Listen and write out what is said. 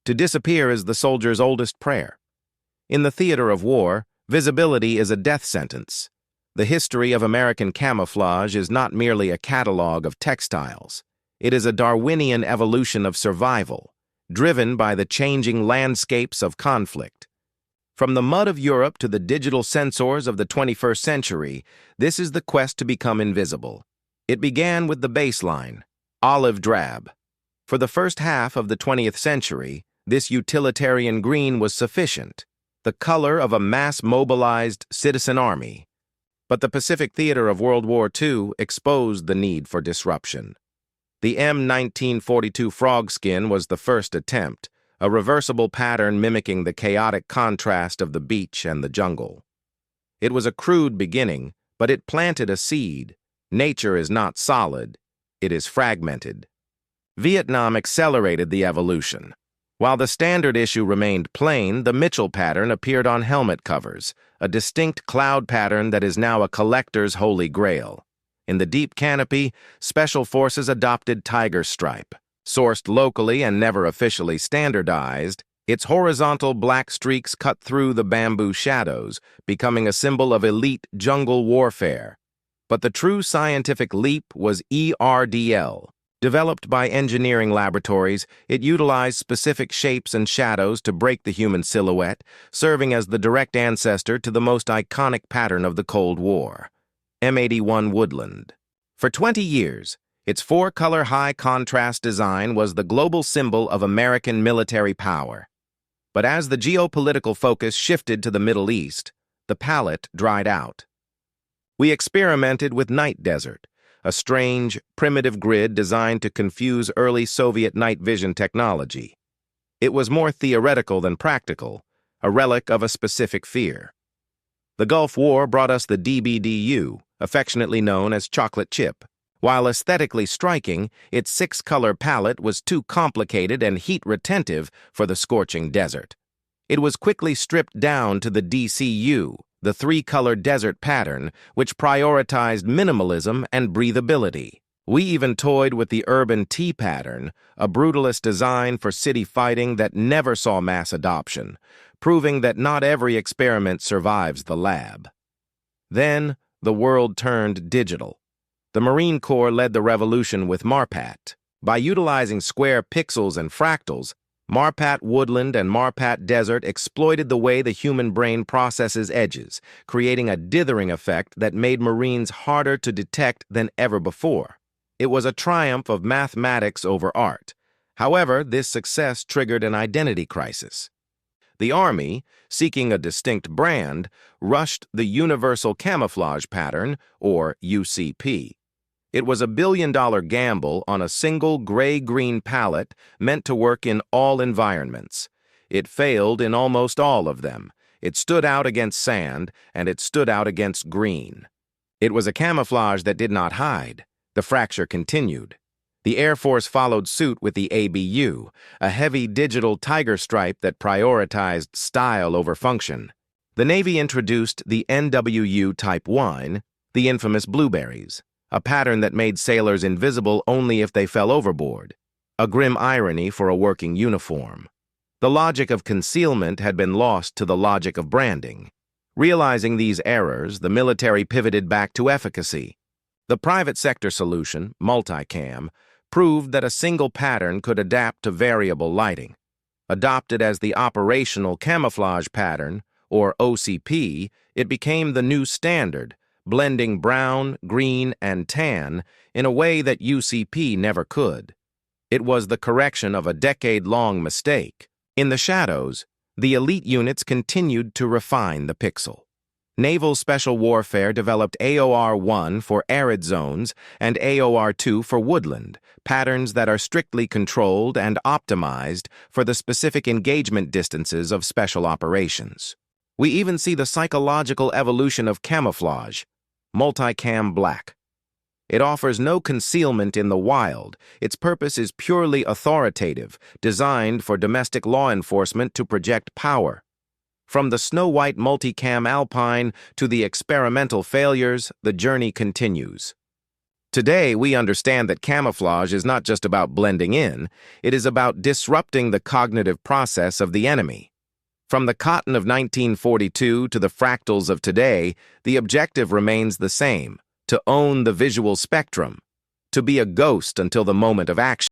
To disappear is the soldier's oldest prayer. In the theater of war, visibility is a death sentence. The history of American camouflage is not merely a catalog of textiles. It is a Darwinian evolution of survival, driven by the changing landscapes of conflict. From the mud of Europe to the digital sensors of the 21st century, this is the quest to become invisible. It began with the baseline, olive drab. For the first half of the 20th century, this utilitarian green was sufficient, the color of a mass-mobilized citizen army. But the Pacific theater of World War II exposed the need for disruption. The M1942 frog skin was the first attempt, a reversible pattern mimicking the chaotic contrast of the beach and the jungle. It was a crude beginning, but it planted a seed. Nature is not solid, it is fragmented. Vietnam accelerated the evolution. While the standard issue remained plain, the Mitchell pattern appeared on helmet covers, a distinct cloud pattern that is now a collector's holy grail. In the deep canopy, Special Forces adopted Tiger Stripe. Sourced locally and never officially standardized, its horizontal black streaks cut through the bamboo shadows, becoming a symbol of elite jungle warfare. But the true scientific leap was ERDL. Developed by engineering laboratories, it utilized specific shapes and shadows to break the human silhouette, serving as the direct ancestor to the most iconic pattern of the Cold War, M81 Woodland. For 20 years, its four-color high-contrast design was the global symbol of American military power. But as the geopolitical focus shifted to the Middle East, the palette dried out. We experimented with Night Desert, a strange, primitive grid designed to confuse early Soviet night vision technology. It was more theoretical than practical, a relic of a specific fear. The Gulf War brought us the DBDU, affectionately known as chocolate chip. While aesthetically striking, its six-color palette was too complicated and heat-retentive for the scorching desert. It was quickly stripped down to the DCU, the three-color desert pattern, which prioritized minimalism and breathability. We even toyed with the urban T pattern, a brutalist design for city fighting that never saw mass adoption, proving that not every experiment survives the lab. Then, the world turned digital. The Marine Corps led the revolution with MARPAT. By utilizing square pixels and fractals, MARPAT Woodland and MARPAT Desert exploited the way the human brain processes edges, creating a dithering effect that made Marines harder to detect than ever before. It was a triumph of mathematics over art. However, this success triggered an identity crisis. The Army, seeking a distinct brand, rushed the Universal Camouflage Pattern, or UCP. It was a billion-dollar gamble on a single gray-green palette meant to work in all environments. It failed in almost all of them. It stood out against sand, and it stood out against green. It was a camouflage that did not hide. The fracture continued. The Air Force followed suit with the ABU, a heavy digital tiger stripe that prioritized style over function. The Navy introduced the NWU Type 1, the infamous blueberries, a pattern that made sailors invisible only if they fell overboard, a grim irony for a working uniform. The logic of concealment had been lost to the logic of branding. Realizing these errors, the military pivoted back to efficacy. The private sector solution, Multicam, proved that a single pattern could adapt to variable lighting. Adopted as the Operational Camouflage Pattern, or OCP, it became the new standard, blending brown, green, and tan in a way that UCP never could. It was the correction of a decade-long mistake. In the shadows, the elite units continued to refine the pixel. Naval Special Warfare developed AOR-1 for arid zones and AOR-2 for woodland, patterns that are strictly controlled and optimized for the specific engagement distances of special operations. We even see the psychological evolution of camouflage, Multicam Black. It offers no concealment in the wild. Its purpose is purely authoritative, designed for domestic law enforcement to project power. From the snow-white Multicam Alpine to the experimental failures, the journey continues. Today, we understand that camouflage is not just about blending in, it is about disrupting the cognitive process of the enemy. From the cotton of 1942 to the fractals of today, the objective remains the same: to own the visual spectrum, to be a ghost until the moment of action.